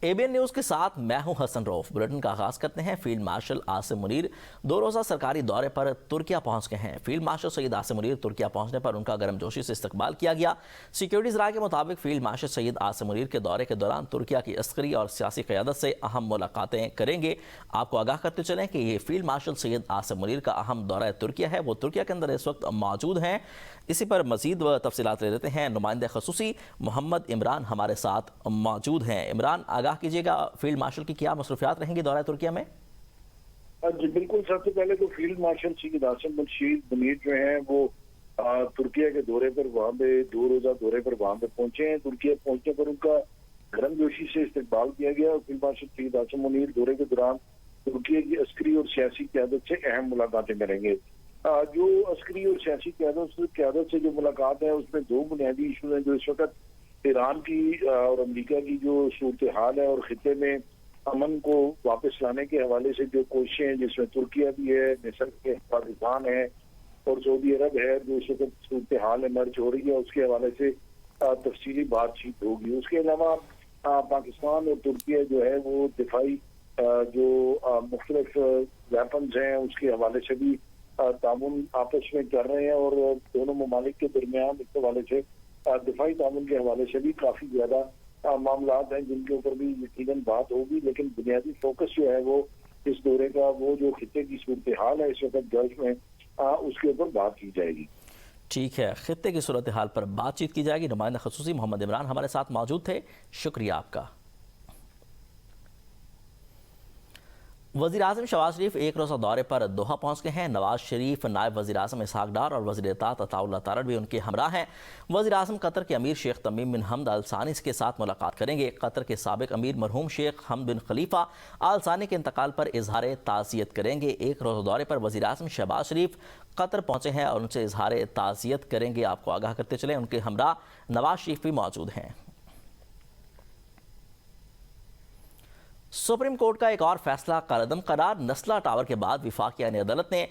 ABN news के साथ मैं हूं हसन रऊफ। बुलेटिन का आगाज़ करते हैं। फील्ड मार्शल आसिम मुनीर 2 रोज़ा सरकारी दौरे पर तुर्किया पहुंच गए हैं। फील्ड मार्शल सैयद आसिम मुनीर तुर्किया पहुंचने पर उनका गर्मजोशी से इस्तकबाल किया गया। सिक्योरिटीज़ राय के मुताबिक फील्ड मार्शल सैयद आसिम मुनीर के दौरे के दौरान तुर्किया की अस्करी और सियासी क़यादत से अहम मुलाकातें करेंगे। आपको आगाह करते चलें कि ये फील्ड मार्शल सैयद आसिम मुनीर का अहम दौरा तुर्किया है। वो तुर्किया के अंदर इस वक्त मौजूद हैं। इसी पर मज़ीद तफसीलात ले लेते हैं। नुमाइंदे ख़ुसूसी मोहम्मद इमरान हमारे साथ मौजूद हैं। इमरान, आगाह कीजिएगा, फील्ड मार्शल की क्या मसरूफियात रहेंगी दौरा तुर्किया में? जी बिल्कुल, सबसे पहले तो फील्ड मार्शल सैयद आसिम मुनीर जो हैं वो तुर्किया के दौरे पर वहाँ पे 2 रोज़ा दौरे पर वहाँ पे पहुंचे हैं। तुर्किया पहुंचने पर उनका गर्मजोशी से इस्तकबाल किया गया। फील्ड मार्शल सैयद आसिम मुनीर दौरे के दौरान तुर्किया की अस्करी और सियासी क़यादत से अहम मुलाकातें करेंगे। जो अस्करी और सियासी क़यादत से जो मुलाकात है उसमें 2 बुनियादी इशू हैं जो इस वक्त ईरान की और अमेरिका की जो सूरत हाल है और खिते में अमन को वापस लाने के हवाले से जो कोशिशें हैं, जिसमें तुर्किया भी है, मिस्र के पाकिस्तान है और सऊदी अरब है, जो इस वक्त सूरत हाल एमर्ज हो रही है, उसके हवाले से तफसीली बातचीत होगी। उसके अलावा पाकिस्तान और तुर्किया जो है वो दिफाई जो मुख्तलिफ वेपन्स हैं उसके हवाले से भी तामुन आपस में कर रहे हैं और दोनों ममालिक के दरमियान इस हवाले से दिफाई तामुन के हवाले से भी काफ़ी ज़्यादा मामलात हैं जिनके ऊपर भी यकीनन बात होगी। लेकिन बुनियादी फोकस जो है वो इस दौरे का वो जो खिते की सूरत हाल है इस वक्त गल्फ में उसके ऊपर बात की जाएगी। ठीक है, खिते की सूरत हाल पर बातचीत की जाएगी। नुमाइंदा ख़ुसूसी मोहम्मद इमरान हमारे साथ मौजूद थे, शुक्रिया आपका। वज़ीर आज़म शहबाज शरीफ 1 रोज़ा दौरे पर दोहा पहुँच गए हैं। नवाज शरीफ, नायब वज़ीर आज़म इसहाक डार और वज़ीर इत्तेफ़ाक़ अताउल्लाह तारड़ भी उनके हमरा हैं। वज़ीर आज़म कतर के अमीर शेख तमीम बिन हमद अल सानी के साथ मुलाकात करेंगे। कतर के साबिक़ अमीर मरहूम शेख हमद बिन खलीफा अल सानी के इंतकाल पर इजहार ताज़ियत करेंगे। 1 रोज़ा दौरे पर वज़ीर आज़म शहबाज शरीफ कतर पहुँचे हैं और उनसे इजहार ताज़ियत करेंगे। आपको आगाह करते चलें, उनके हमरा नवाज शरीफ भी मौजूद हैं। सुप्रीम कोर्ट का एक और फैसला कलअदम करार। नस्ला टावर के बाद वफाकी अदालत ने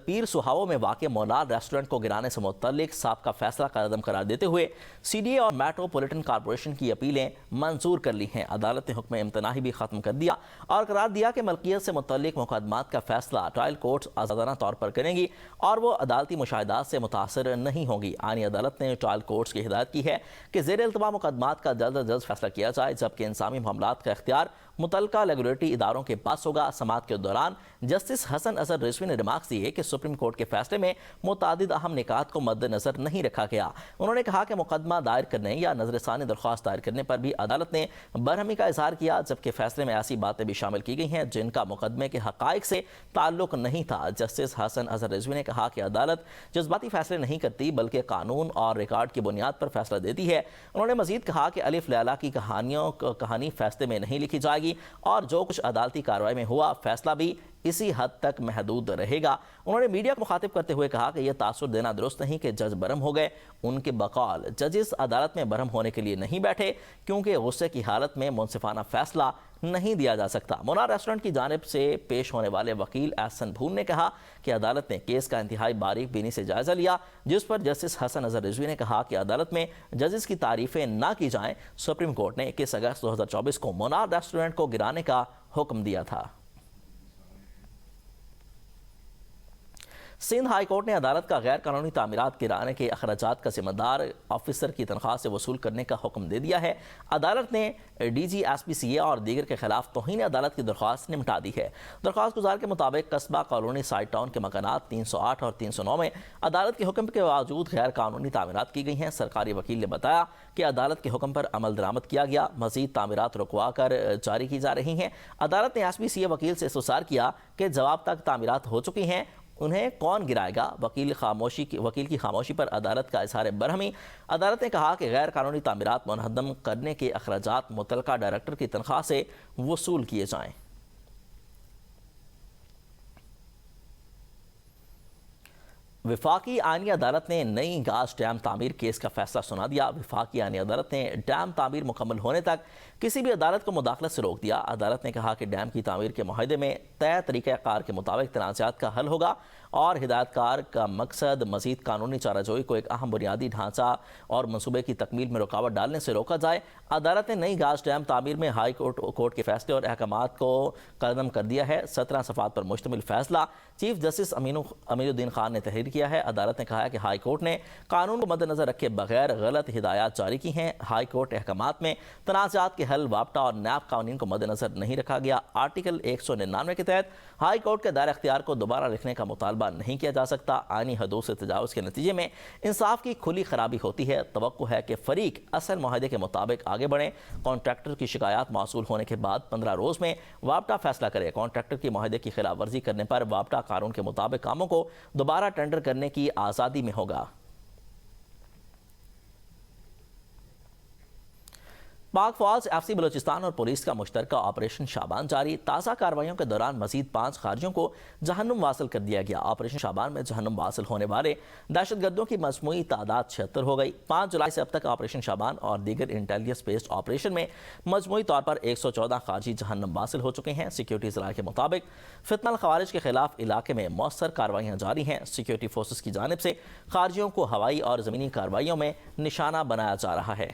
पीर सुहावो में वाक़ मोनाल रेस्टोरेंट को गिराने से मुतल्लिक साबका फैसला कलअदम करार देते हुए CDA और मेट्रोपॉलिटन कॉरपोरेशन की अपीलें मंजूर कर ली हैं। अदालत ने हुक्म इम्तनाही भी ख़त्म कर दिया और करार दिया कि मलकियत से मुतल्लिक मुकदमात का फैसला ट्रायल कोर्ट्स आज़ादाना तौर पर करेंगी और वो अदालती मुशाहिदात से मुतासर नहीं होंगी। आनी अदालत ने ट्रायल कोर्ट्स की हिदायत की है कि ज़ेर इल्तवा मुकदमात का जल्द अज जल्द फैसला किया जाए, जबकि इंसानी मामलात का इख्तियार मुतल्लिका रेगुलेटरी इदारों के पास होगा। समाअत के दौरान जस्टिस हसन अजहर रिजवी ने रिमार्क्स दिए कि सुप्रीम कोर्ट के फैसले में मुतादिद अहम निकात को मद्देनजर नहीं रखा गया। उन्होंने कहा कि मुकदमा दायर करने या नजरसानी दरख्वास्त दायर करने पर भी अदालत ने बरहमी का इजहार किया, जबकि फैसले में ऐसी बातें भी शामिल की गई हैं जिनका मुकदमे के हकाइक से ताल्लुक नहीं था। जस्टिस हसन अजहर रिजवी ने कहा कि अदालत जज्बाती फैसले नहीं करती बल्कि कानून और रिकॉर्ड की बुनियाद पर फैसला देती है। उन्होंने मजीद कहा कि अलिफ लैला की कहानी फैसले में नहीं लिखी जाएगी और जो कुछ अदालती कार्रवाई में हुआ फैसला भी इसी हद तक महदूद रहेगा। उन्होंने मीडिया को मुखातिब करते हुए कहा कि यह तासुर देना दुरुस्त नहीं कि जज बरहम हो गए। उनके बकौल जजेस अदालत में बरहम होने के लिए नहीं बैठे क्योंकि गुस्से की हालत में मुनसिफाना फैसला नहीं दिया जा सकता। मोनाल रेस्टोरेंट की जानिब से पेश होने वाले वकील एहसन भून ने कहा कि अदालत ने केस का इंतहाई बारीक बीनी से जायजा लिया, जिस पर जस्टिस हसन अजहर रिजवी ने कहा कि अदालत में जजेस की तारीफें ना की जाएं। सुप्रीम कोर्ट ने 21 अगस्त 2024 को मोनाल रेस्टोरेंट को गिराने का हुक्म दिया था। सिंध हाई कोर्ट ने अदालत का गैर कानूनी तामीरात गिराने के अखराजात का जिम्मेदार ऑफिसर की तनख्वाह से वसूल करने का हुक्म दे दिया है। अदालत ने DG SPCA और दीगर के खिलाफ तौहीन अदालत की दरख्वास्त निपटा दी है। दरख्वास्त गुजार के मुताबिक कस्बा कॉलोनी साइड टाउन के मकानात 308 और 309 में अदालत के हुक्म के बावजूद गैर कानूनी तामीरात की गई हैं। सरकारी वकील ने बताया कि अदालत के हुक्म पर अमल दरामद किया गया, मजीद तामीरात रुकवा कर जारी की जा रही हैं। अदालत ने SPCA वकील से इस्तफसार किया कि जवाब तक तामीरात हो चुकी हैं, उन्हें कौन गिराएगा। वकील की खामोशी पर अदालत का इजहार बरहमी। अदालत ने कहा कि गैर कानूनी तामीरात मुनहदम करने के अखराजात मुतलका डायरेक्टर की तनख्वाह से वसूल किए जाएं। वफाकी आईनी अदालत ने नई गाज डैम तामीर केस का फैसला सुना दिया। वफाकी आईनी अदालत ने डैम तामीर मुकम्मल होने तक किसी भी अदालत को मुदाखलत से रोक दिया। अदालत ने कहा कि डैम की तामीर के मुआहदे में तय तरीक़ाकार के मुताबिक तनाज़ात का हल होगा اور ہدایت کار کا مقصد مزید قانونی چارہ جوئی کو ایک اہم بنیادی ڈھانچہ اور منصوبے کی تکمیل میں رکاوٹ ڈالنے سے روکا جائے۔ عدالت نے نئی گاز ڈیم تعمیر میں ہائی کورٹ کے فیصلے اور احکامات کو قلم کر دیا ہے۔ 17 صفحات پر مشتمل فیصلہ چیف جسٹس امین الدین خان نے تحریر کیا ہے۔ عدالت نے کہا ہے کہ ہائی کورٹ نے قانون کو مد نظر رکھے بغیر غلط ہدایات جاری کی ہیں۔ ہائی کورٹ احکامات میں تنازعات کے حل، وابٹہ اور نیب قوانین کو مد نظر نہیں رکھا گیا۔ آرٹیکل 199 کے تحت ہائی کورٹ کے دائرہ اختیار کو دوبارہ لکھنے کا مطالبہ نہیں کیا جا سکتا۔ آئینی حدود سے تجاوز کے نتیجے میں انصاف کی کھلی خرابی ہوتی ہے۔ توقع ہے کہ فریق اصل معاہدے کے مطابق آگے بڑھیں۔ کانٹریکٹر کی شکایات موصول ہونے کے بعد 15 روز میں وابٹہ فیصلہ کرے۔ کانٹریکٹر کی معاہدے کی خلاف ورزی کرنے پر وابٹہ قانون کے مطابق کاموں کو دوبارہ ٹینڈر کرنے کی آزادی میں ہوگا۔ پاک فوج، ایف سی بلوچستان اور پولیس کا مشترکہ آپریشن شعبان جاری۔ تازہ کارروائیوں کے دوران مزید 5 خارجیوں کو جہنم واصل کر دیا گیا۔ آپریشن شعبان میں جہنم واصل ہونے والے دہشت گردوں کی مجموعی تعداد 76 ہو گئی۔ 5 جولائی سے اب تک آپریشن شعبان اور دیگر انٹیلیجنس بیسڈ آپریشن میں مجموعی طور پر 114 خارجی جہنم واصل ہو چکے ہیں۔ سیکیورٹی ذرائع کے مطابق فتنہ الخوارج کے خلاف علاقے میں مؤثر کارروائیاں جاری ہیں۔ سیکیورٹی فورسز کی جانب سے خارجیوں کو ہوائی اور زمینی کارروائیوں میں نشانہ بنایا جا رہا ہے۔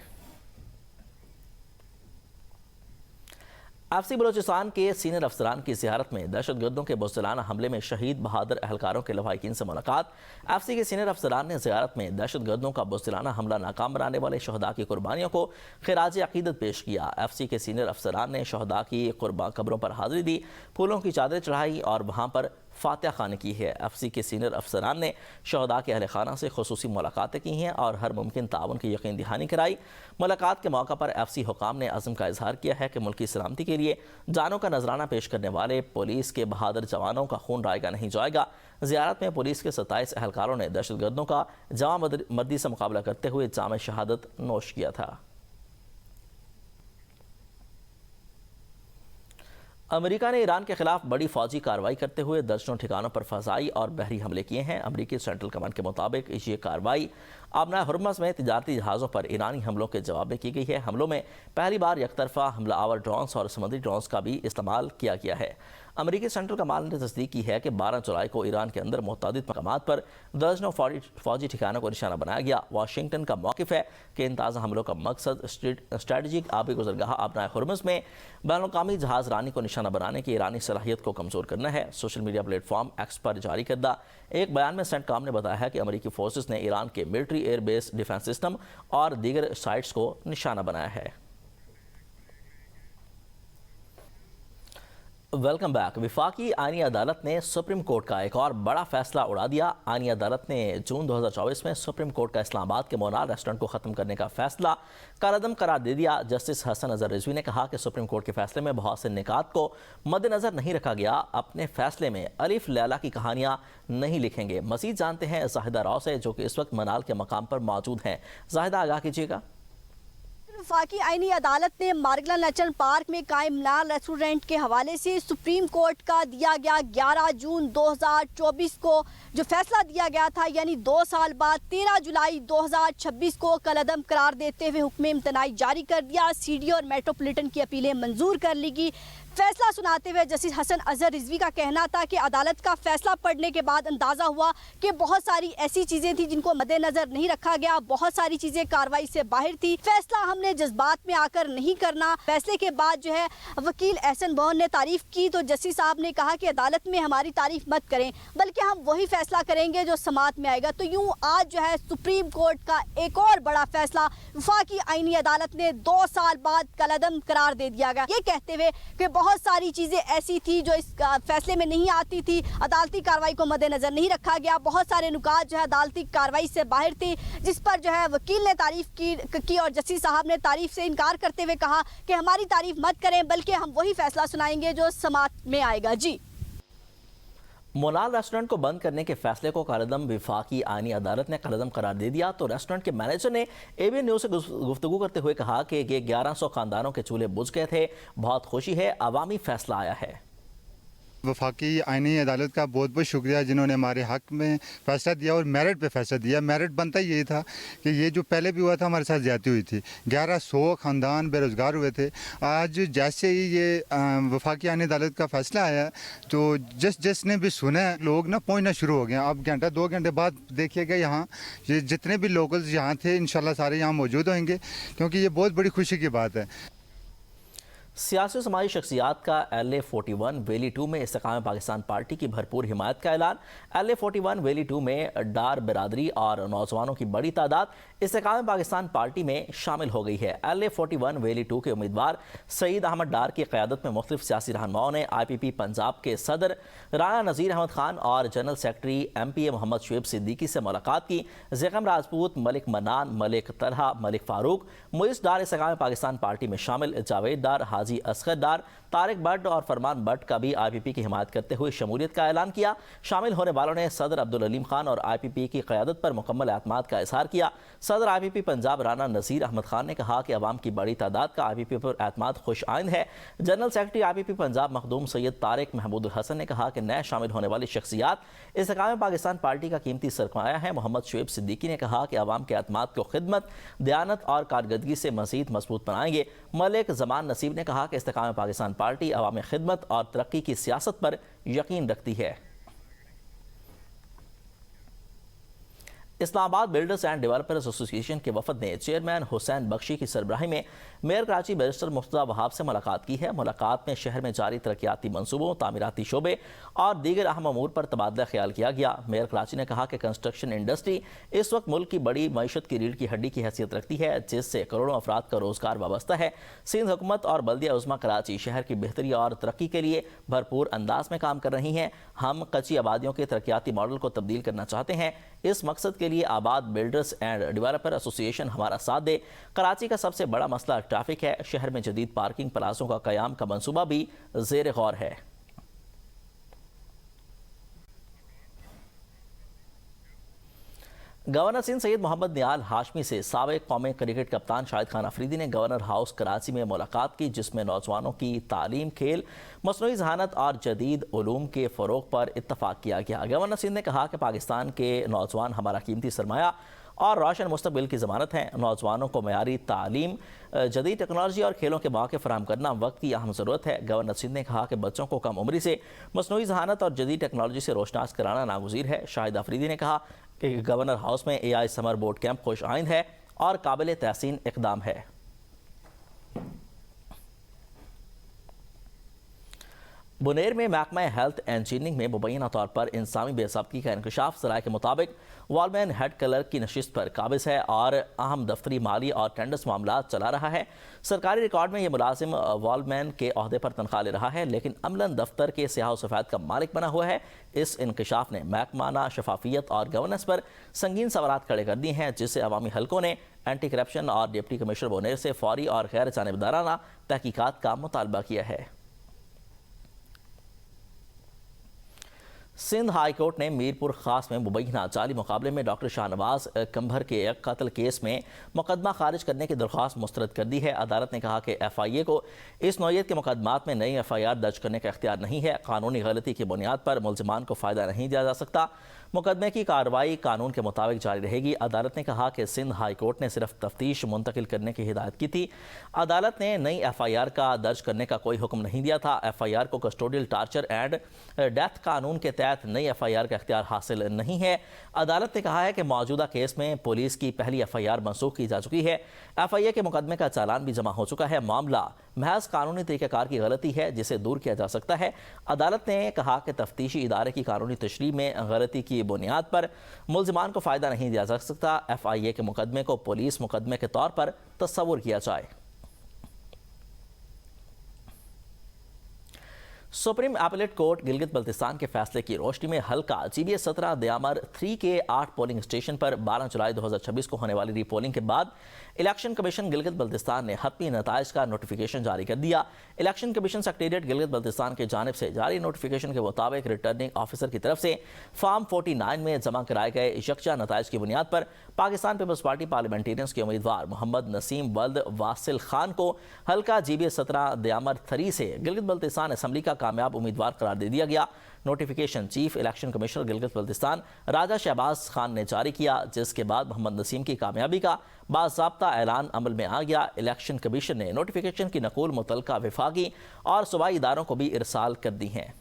ایف سی بلوچستان کے سینئر افسران کی زیارت میں دہشت گردوں کے بزدلانہ حملے میں شہید بہادر اہلکاروں کے لواحقین سے ملاقات۔ ایف سی کے سینئر افسران نے زیارت میں دہشت گردوں کا بزدلانہ حملہ ناکام بنانے والے شہداء کی قربانیوں کو خراج عقیدت پیش کیا۔ ایف سی کے سینئر افسران نے شہداء کی قبروں پر حاضری دی، پھولوں کی چادریں چڑھائی اور وہاں پر فاتحہ خوانی کی ہے۔ ایف سی کے سینئر افسران نے شہداء کے اہل خانہ سے خصوصی ملاقاتیں کی ہیں اور ہر ممکن تعاون کی یقین دہانی کرائی۔ ملاقات کے موقع پر ایف سی حکام نے عزم کا اظہار کیا ہے کہ ملکی سلامتی کے لیے جانوں کا نذرانہ پیش کرنے والے پولیس کے بہادر جوانوں کا خون رائے گا نہیں جائے گا۔ زیارت میں پولیس کے 27 اہلکاروں نے دہشت گردوں کا جواں مردی سے مقابلہ کرتے ہوئے جام شہادت نوش کیا تھا۔ امریکہ نے ایران کے خلاف بڑی فوجی کارروائی کرتے ہوئے درجنوں ٹھکانوں پر فضائی اور بحری حملے کیے ہیں۔ امریکی سینٹرل کمانڈ کے مطابق یہ کارروائی آبنائے ہرمز میں تجارتی جہازوں پر ایرانی حملوں کے جواب میں کی گئی ہے۔ حملوں میں پہلی بار یک طرفہ حملہ آور ڈرونز اور سمندری ڈرونز کا بھی استعمال کیا گیا ہے۔ امریکی سینٹرل کمانڈ نے تصدیق کی ہے کہ 12 جولائی کو ایران کے اندر متعدد مقامات پر درجنوں فوجی ٹھکانوں کو نشانہ بنایا گیا۔ واشنگٹن کا موقف ہے کہ ان تازہ حملوں کا مقصد اسٹریٹجک آبی گزرگاہ آبنائے ہرمز میں بین الاقوامی جہاز رانی کو نشانہ بنانے کی ایرانی صلاحیت کو کمزور کرنا ہے۔ Social media platform X پر جاری کردہ ایک بیان میں سینٹ کام نے بتایا ہے کہ امریکی فورسز نے ایران کے military air base defence system اور دیگر سائٹس کو نشانہ بنایا ہے۔ Welcome back. وفاقی آئینی عدالت نے سپریم کورٹ کا ایک اور بڑا فیصلہ اڑا دیا۔ آئینی عدالت نے جون 2024 میں سپریم کورٹ کا اسلام آباد کے مونال ریسٹورنٹ کو ختم کرنے کا فیصلہ کالعدم قرار دے دیا۔ جسٹس حسن اظہر رضوی نے کہا کہ سپریم کورٹ کے فیصلے میں بہت سے نکات کو مد نظر نہیں رکھا گیا۔ اپنے فیصلے میں الف لیلا کی کہانیاں نہیں لکھیں گے۔ مزید جانتے ہیں زاہدہ راؤ سے، جو کہ اس وقت منال کے مقام پر موجود ہیں۔ زاہدہ، آگاہ کیجیے گا۔ وفاقی آئینی عدالت نے مارگلا نیشنل پارک میں قائم منال ریسٹورنٹ کے حوالے سے سپریم کورٹ کا دیا گیا 11 جون 2024 کو جو فیصلہ دیا گیا تھا، یعنی 2 سال بعد 13 جولائی 2026 کو کالعدم قرار دیتے ہوئے حکم امتناعی جاری کر دیا۔ سی ڈی اور میٹروپولیٹن کی اپیلیں منظور کر لی گئی۔ فیصلہ سناتے ہوئے جسٹس حسن اظہر رضوی کا کہنا تھا کہ عدالت کا فیصلہ پڑھنے کے بعد اندازہ ہوا کہ بہت ساری ایسی چیزیں تھیں جن کو مد نظر نہیں رکھا گیا، بہت ساری چیزیں کارروائی سے باہر تھی۔ فیصلہ ہم نے جذبات میں آ کر نہیں کرنا۔ فیصلے کے بعد جو ہے وکیل احسن بہن نے تعریف کی تو جسٹس صاحب نے کہا کہ عدالت میں ہماری تعریف مت کریں، بلکہ ہم وہی فیصلہ کریں گے جو سماعت میں آئے گا۔ تو یوں آج جو ہے سپریم کورٹ کا ایک اور بڑا فیصلہ وفاقی آئینی عدالت نے 2 سال بعد کالعدم قرار دے دیا گیا، یہ کہتے ہوئے کہ بہت ساری چیزیں ایسی تھی جو اس فیصلے میں نہیں آتی تھی، عدالتی کارروائی کو مد نظر نہیں رکھا گیا، بہت سارے نکات جو ہے عدالتی کارروائی سے باہر تھی، جس پر جو ہے وکیل نے تعریف کی اور جسٹس صاحب نے تعریف سے انکار کرتے ہوئے کہا کہ ہماری تعریف مت کریں، بلکہ ہم وہی فیصلہ سنائیں گے جو سماعت میں آئے گا۔ جی، مونال ریسٹورنٹ کو بند کرنے کے فیصلے کو کالعدم وفاقی آئینی عدالت نے کالعدم قرار دے دیا تو ریسٹورنٹ کے مینیجر نے اے بی این نیوز سے گفتگو کرتے ہوئے کہا کہ یہ 1100 خاندانوں کے چولہے بجھ گئے تھے، بہت خوشی ہے، عوامی فیصلہ آیا ہے۔ वफाकी आईनी अदालत का बहुत बहुत शुक्रिया जिन्होंने हमारे हक में फ़ैसला दिया और मेरिट पे फ़ैसला दिया। मेरिट बनता ही यही था कि ये जो पहले भी हुआ था हमारे साथ ज़्यादती हुई थी, 1100 ख़ानदान बेरोज़गार हुए थे। आज जैसे ही ये वफाकी आईनी अदालत का फ़ैसला आया तो जिसने भी सुना है लोग ना पहुँचना शुरू हो गए। अब घंटा 2 घंटे बाद देखिएगा यहाँ ये जितने भी लोकल्स यहाँ थे इंशाल्लाह सारे यहाँ मौजूद होंगे, क्योंकि ये बहुत बड़ी खुशी की बात है। सियासी समाजी शख्सियात का LA41 वैली 2 में इस्तेकाम पाकिस्तान पार्टी की भरपूर हिमायत का ऐलान। LA41 वैली 2 में डार बिरादरी और नौजवानों की बड़ी तादाद इस्तेकाम पाकिस्तान पार्टी में शामिल हो गई है। LA41 वैली 2 के उम्मीदवार सईद अहमद डार की क़यादत में मुख्तलिफ सियासी रहनुमाओं ने IPP पंजाब के सदर राना नज़ीर अहमद खान और general secretary MPA Mohammad Shoaib Siddiqui से मुलाकात की। ज़ैगम राजपूत, मलिक मन्नान, मलिक तलहा, मलिक फारूक, मुइज़ डार इस्तेकाम पाकिस्तान पार्टी में शामिल, जावेद डार, हाजी असगर डार, तारिक भट्ट और फरमान भट्ट का भी IPP की हिमायत करते हुए शमूलियत का ऐलान किया। शामिल होने वालों ने सदर अब्दुल अलीम खान और IPP की क़यादत पर मुकम्मल एतमाद का इजहार किया। सदर IPP पंजाब राना नज़ीर अहमद खान ने कहा कि अवाम की बड़ी तादाद का IPP पर एतमाद खुश आइंद है। General secretary IPP Punjab Makhdoom Syed Tariq Mahmood Hassan ने कहा कि नए शामिल होने वाली शख्सियात इस्तेकाम पाकिस्तान पार्टी का कीमती सरमाया है। मोहम्मद शुएब सिद्दीकी ने कहा कि अवाम के एतमाद को खिदमत, दयानत और कारकर्दगी से मज़ीद मजबूत बनाएंगे। मलिक ज़मान नसीब ने कहा कि इस्तेकाम पाकिस्तान पार्टी अवामी खिदमत और तरक्की की सियासत पर यकीन रखती है। Islamabad builders and developers association के वफद ने चेयरमैन हुसैन बख्शी की सरबराही में मेयर कराची बैरिस्टर मुर्तज़ा वहाब से मुलाकात की है। मुलाकात में शहर में जारी तरक्याती मंसूबों, तामीराती शोबे और दीगर अहम अमूर पर तबादला ख्याल किया गया। मेयर कराची ने कहा कि कंस्ट्रक्शन इंडस्ट्री इस वक्त मुल्क की बड़ी मईशत की रीढ़ की हड्डी की हैसियत रखती है, जिससे करोड़ों अफराद का रोजगार वाबस्ता है। सिंध हुकूमत और बल्दिया उज़्मा कराची शहर की बेहतरी और तरक्की के लिए भरपूर अंदाज में काम कर रही हैं। हम कच्ची आबादियों के तरक्याती मॉडल को तब्दील करना चाहते हैं। इस मकसद के लिए आबाद बिल्डर्स एंड डेवलपर एसोसिएशन हमारा साथ दे। कराची का सबसे बड़ा मसला ट्रैफिक है। शहर में जदीद पार्किंग प्लाजों का क़याम का मंसूबा भी ज़ेर गौर है। गवर्नर सिंध सैयद मोहम्मद नियाल हाशमी से साबिक़ कौमी क्रिकेट कप्तान शाहिद खान अफरीदी ने गवर्नर हाउस कराची में मुलाकात की, जिसमें नौजवानों की तालीम, खेल, मसनूई ज़हानत और जदीद उलूम के फ़रोग़ पर इत्तफ़ाक़ किया गया। गवर्नर सिंध ने कहा कि पाकिस्तान के नौजवान हमारा कीमती सरमाया और रोशन मुस्तक़बिल की ज़मानत हैं। नौजवानों को मयारी तालीम, जदीद टेक्नोलॉजी और खेलों के मौके फराहम करना वक्त की अहम ज़रूरत है। गवर्नर सिंध ने कहा कि बच्चों को कम उम्री से मसनूई ज़हानत और जदीद टेक्नोलॉजी से रोशनास कराना नागुज़ीर है। शाहिद अफरीदी ने कहा कि गवर्नर हाउस में AI समर बोर्ड कैंप खुश आइंद है और काबिल तहसीन इक़दाम है। बुनेर में महकमा हेल्थ इंजीनियरिंग में मुबैना तौर पर इंसानी बेज़ाब्ती का इंकशाफ ज़राए के मुताबिक वॉलमैन हेड क्लर्क की नशिस्त पर काबिज है और अहम दफ्तरी, माली और टेंडर्स मामला चला रहा है। सरकारी रिकॉर्ड में यह मुलाजिम वॉलमैन के अहदे पर तनख्वाह ले रहा है, लेकिन अमलन दफ्तर के स्याह सफ़ेद का मालिक बना हुआ है। इस इंकशाफ ने महकमाना शफाफियत और गवर्नेंस पर संगीन सवालात खड़े कर दिए हैं, जिससे अवामी हलकों ने एंटी करप्शन और डिप्टी कमिश्नर बुनेर से फौरी और गैर जानिबदाराना तहकीकात का मुतालबा किया है। सिंध हाई कोर्ट ने मीरपुर खास में मुबैना जाली मुकाबले में डॉक्टर शाहनवाज कंभर के एक कत्ल केस में मुकदमा खारिज करने की दरख्वास्त मुस्तरद कर दी है। अदालत ने कहा कि FIA को इस नौयत के मुकदमात में नई FIR दर्ज करने का इख्तियार नहीं है। कानूनी गलती की बुनियाद पर मुल्ज़िमान को फ़ायदा नहीं दिया जा सकता। मुकदमे की कार्रवाई कानून के मुताबिक जारी रहेगी। अदालत ने कहा कि सिंध हाई कोर्ट ने सिर्फ तफ्तीश मुंतकिल करने की हिदायत की थी। अदालत ने नई FIR का दर्ज करने का कोई हुक्म नहीं दिया था। FIR को कस्टोडियल टार्चर एंड डेथ कानून के तहत नई FIR का इख्तियार हासिल नहीं है। अदालत ने कहा है कि मौजूदा केस में पुलिस की पहली FIR मनसूख की जा चुकी है। FIA के मुकदमे का चालान भी जमा हो चुका है। मामला महज कानूनी तरीक़ाकार की गलती है जिसे दूर किया जा सकता है। अदालत ने कहा कि तफ्तीशी इदारे की कानूनी तशरीह में गलती की बुनियाद पर मुल्ज़िमान को फ़ायदा नहीं दिया जा सकता। FIA के मुकदमे को पुलिस मुकदमे के तौर पर तस्वुर किया जाए। Supreme appellate court Gilgit Baltistan के फैसले की रोशनी में हल्का GBA 17 दयामर 3 के 8 पोलिंग स्टेशन पर 12 जुलाई 2026 को होने वाली रीपोलिंग के बाद इलेक्शन कमीशन गिलगित बल्तिस्तान ने हतमी नताइज का नोटिफिकेशन जारी कर दिया। Election commission secretariat Gilgit Baltistan की जानिब से जारी नोटिफिकेशन के मुताबिक रिटर्निंग ऑफिसर की तरफ से फॉर्म 49 में जमा कराए गए यकजा नताइज की बुनियाद पर पाकिस्तान पीपल्स पार्टी पार्लियामेंटेरियंस के उम्मीदवार मोहम्मद नसीम वल्द वासिल खान को हल्का GBA 17 दयामर 3 से गिलगित बल्तिस्तान असम्बली का कामयाब उम्मीदवार करार दे दिया गया। Notification chief election commissioner Gilgit Baltistan Raja Shahbaz Khan ने जारी किया, जिसके बाद मोहम्मद नसीम की कामयाबी का बाज़ाब्ता ऐलान अमल में आ गया। इलेक्शन कमीशन ने नोटिफिकेशन की नकूल मुतलका विफाकी और सूबाई इदारों को भी इरसाल कर दी हैं।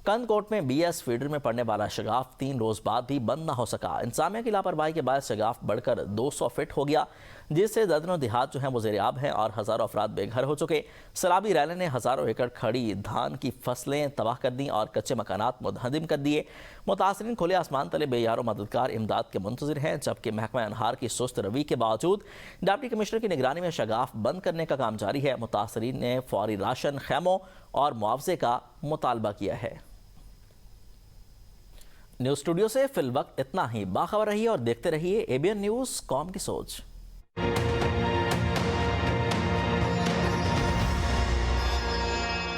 कंद कोट में BS फीडर में पड़ने वाला शगाफ 3 रोज बाद भी बंद न हो सका। इंतजामिया की लापरवाही के बाद शगाफ बढ़कर 200 फीट हो गया, जिससे दर्जनों देहात जो हैं वो ज़ेर-ए-आब हैं और हज़ारों अफराद बेघर हो चुके। सैलाबी रैली ने हज़ारों एकड़ खड़ी धान की फसलें तबाह कर दी और कच्चे मकानात मुनहदिम कर दिए। मुतासरीन खुले आसमान तले बेयारो मददगार इमदाद के मुंतज़िर हैं, जबकि महकमा अनहार की सुस्त रवि के बावजूद डिप्टी कमिश्नर की निगरानी में शगाफ बंद करने का काम जारी है। मुतासरीन ने फौरी राशन, खैमों और मुआवजे का मुतालबा किया है। न्यूज़ स्टूडियो से फिल वक्त इतना ही। बाखबर रहिए और देखते रहिए ABN न्यूज़, कौम की सोच।